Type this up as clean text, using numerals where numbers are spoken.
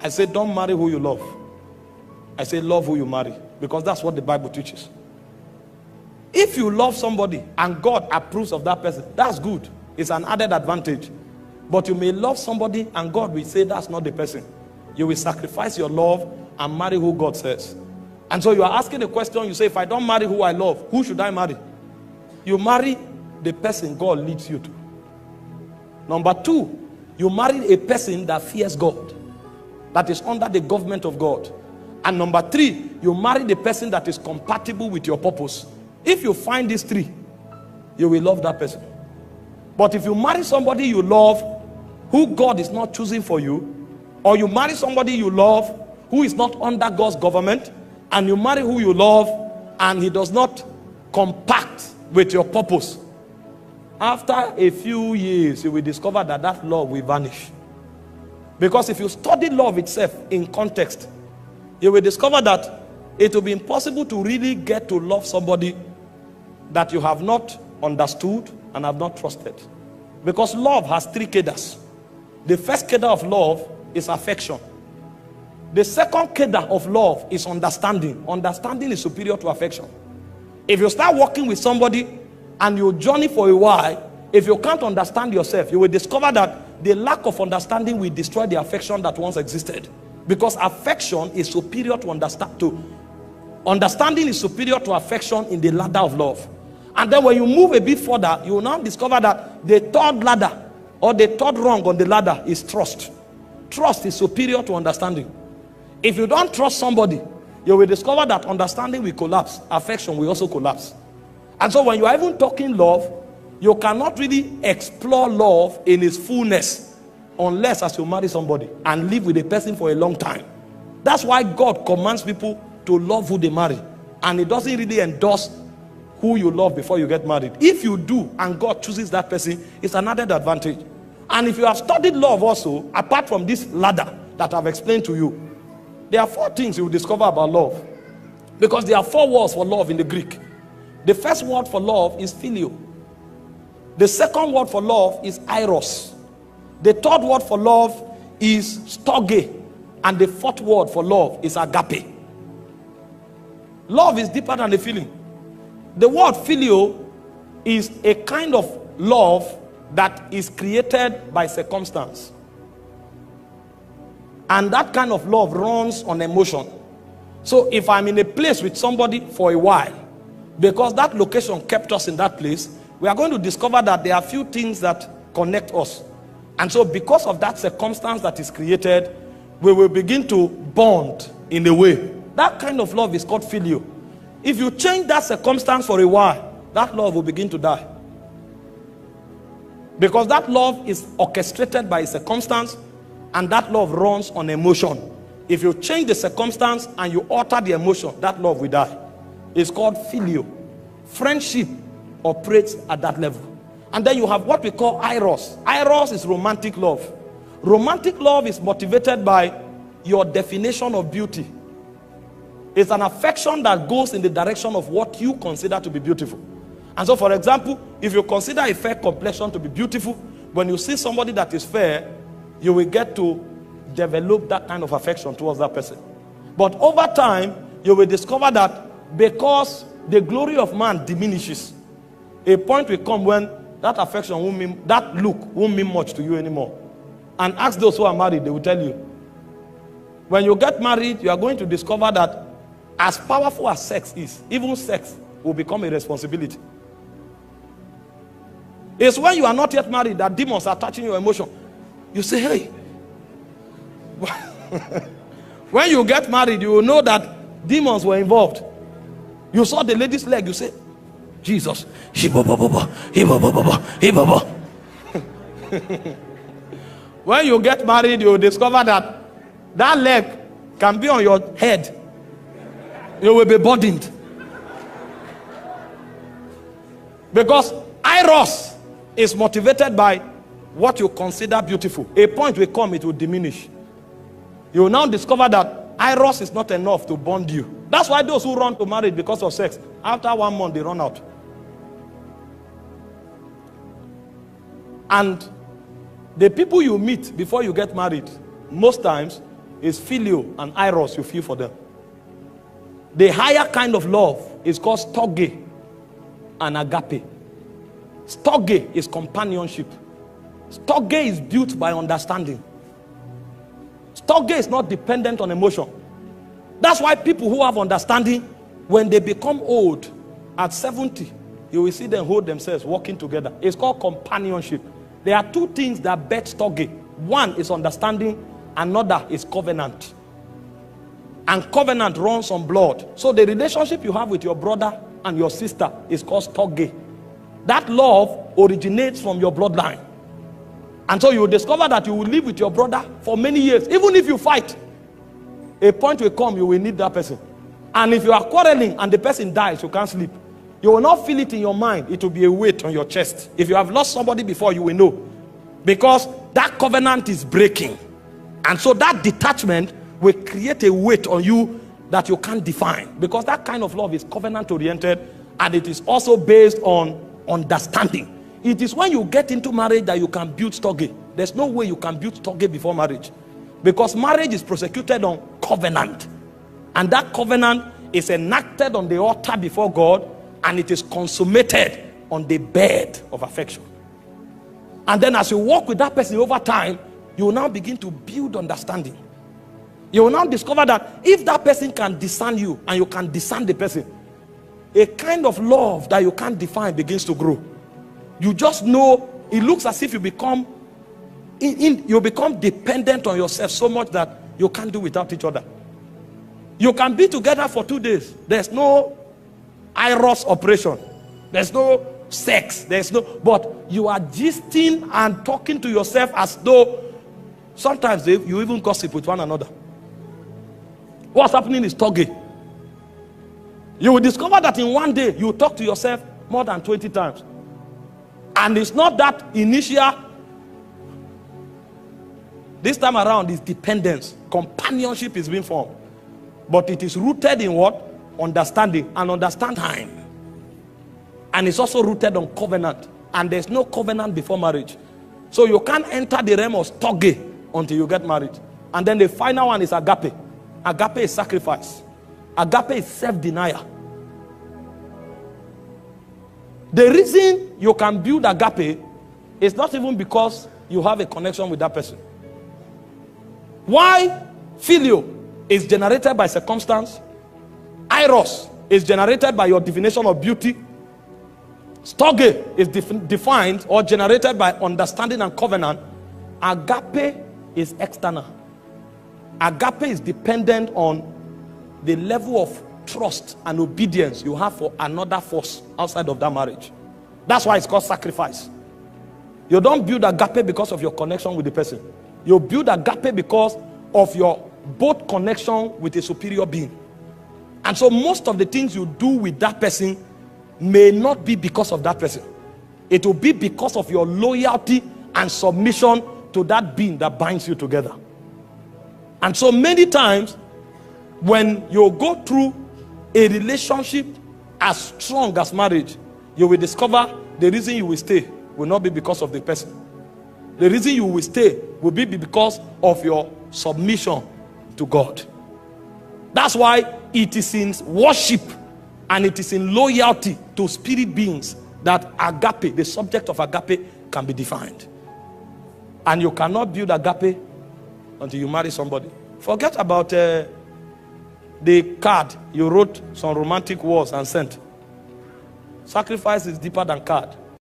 I say, don't marry who you love. I say, love who you marry. Because that's what the Bible teaches. If you love somebody and God approves of that person, that's good. It's an added advantage. But you may love somebody and God will say that's not the person. You will sacrifice your love and marry who God says. And so you are asking the question, you say, if I don't marry who I love, who should I marry? You marry the person God leads you to. Number two, you marry a person that fears God, that is under the government of God. And number three, you marry the person that is compatible with your purpose. If you find these three, you will love that person. But if you marry somebody you love who God is not choosing for you, or you marry somebody you love who is not under God's government, and you marry who you love and he does not compact with your purpose, after a few years you will discover that that love will vanish. Because if you study love itself in context, you will discover that it will be impossible to really get to love somebody that you have not understood and have not trusted. Because love has three cadres. The first cadre of love is affection. The second cadre of love is understanding. Understanding is superior to affection. If you start working with somebody and you journey for a while, if you can't understand yourself, you will discover that the lack of understanding will destroy the affection that once existed. Because affection is superior to understanding is superior to affection in the ladder of love. And then when you move a bit further, you will now discover that the third ladder or the third rung on the ladder is trust. Trust is superior to understanding. If you don't trust somebody, you will discover that understanding will collapse. Affection will also collapse. And so when you are even talking love, you cannot really explore love in its fullness unless as you marry somebody and live with a person for a long time. That's why God commands people to love who they marry. And it doesn't really endorse who you love before you get married. If you do and God chooses that person, it's an added advantage. And if you have studied love also, apart from this ladder that I've explained to you, there are four things you will discover about love. Because there are four words for love in the Greek. The first word for love is phileo. The second word for love is eros. The third word for love is storge. And the fourth word for love is agape. Love is deeper than the feeling. The word phileo is a kind of love that is created by circumstance. And that kind of love runs on emotion. So if I'm in a place with somebody for a while, because that location kept us in that place, we are going to discover that there are few things that connect us. And so because of that circumstance that is created, we will begin to bond in a way. That kind of love is called phileo. If you change that circumstance for a while, that love will begin to die. Because that love is orchestrated by a circumstance, and that love runs on emotion. If you change the circumstance and you alter the emotion, that love will die. It's called phileo. Friendship operates at that level. And then you have what we call eros. Eros is romantic love. Romantic love is motivated by your definition of beauty. It's an affection that goes in the direction of what you consider to be beautiful. And so, for example, if you consider a fair complexion to be beautiful, when you see somebody that is fair, you will get to develop that kind of affection towards that person. But over time, you will discover that because the glory of man diminishes, a point will come when that affection won't mean, that look won't mean much to you anymore. And ask those who are married, they will tell you. When you get married, you are going to discover that as powerful as sex is, even sex will become a responsibility. It's when you are not yet married that demons are touching your emotion. You say, hey. When you get married, you will know that demons were involved. You saw the lady's leg, you say, Jesus. When you get married, you will discover that that leg can be on your head. You will be burdened. Because eros is motivated by what you consider beautiful. A point will come, it will diminish. You will now discover that eros is not enough to bond you. That's why those who run to marriage because of sex, after 1 month they run out. And the people you meet before you get married, most times, is phileo and eros, you feel for them. The higher kind of love is called storge and agape. Storge is companionship. Storge is built by understanding. Storge is not dependent on emotion. That's why people who have understanding, when they become old, at 70, you will see them hold themselves, walking together. It's called companionship. There are two things that bet storge. One is understanding, another is covenant. And covenant runs on blood. So the relationship you have with your brother and your sister is called storge. That love originates from your bloodline. And so you will discover that you will live with your brother for many years. Even if you fight, a point will come, you will need that person. And if you are quarreling and the person dies, you can't sleep. You will not feel it in your mind. It will be a weight on your chest. If you have lost somebody before, you will know. Because that covenant is breaking. And so that detachment will create a weight on you that you can't define. Because that kind of love is covenant oriented, and it is also based on understanding. It is when you get into marriage that you can build storge. There's no way you can build storge before marriage. Because marriage is prosecuted on covenant. And that covenant is enacted on the altar before God, and it is consummated on the bed of affection. And then as you walk with that person over time, you will now begin to build understanding. You will now discover that if that person can discern you and you can discern the person, a kind of love that you can't define begins to grow. You just know, it looks as if you become dependent on yourself so much that you can't do without each other. You can be together for 2 days. There's no eros operation. There's no sex. But you are gisting and talking to yourself as though sometimes you even gossip with one another. What's happening is storge. You will discover that in one day you talk to yourself more than 20 times. And it's not that initial. This time around is dependence. Companionship is being formed. But it is rooted in what? Understanding. And understand time. And it's also rooted on covenant. And there's no covenant before marriage. So you can't enter the realm of storge until you get married. And then the final one is agape. Agape is sacrifice. Agape is self-denial. The reason you can build agape is not even because you have a connection with that person. Why phileo is generated by circumstance, eros is generated by your definition of beauty, storge is defined or generated by understanding and covenant, agape is external. Agape is dependent on the level of trust and obedience you have for another force outside of that marriage. That's why it's called sacrifice. You don't build agape because of your connection with the person. You build agape because of your both connection with a superior being. And so most of the things you do with that person may not be because of that person. It will be because of your loyalty and submission to that being that binds you together. And so many times when you go through a relationship as strong as marriage, you will discover the reason you will stay will not be because of the person. The reason you will stay will be because of your submission to God. That's why it is in worship and it is in loyalty to spirit beings that agape, the subject of agape, can be defined. And you cannot build agape until you marry somebody. Forget about the card you wrote some romantic words and sent. Sacrifice is deeper than card.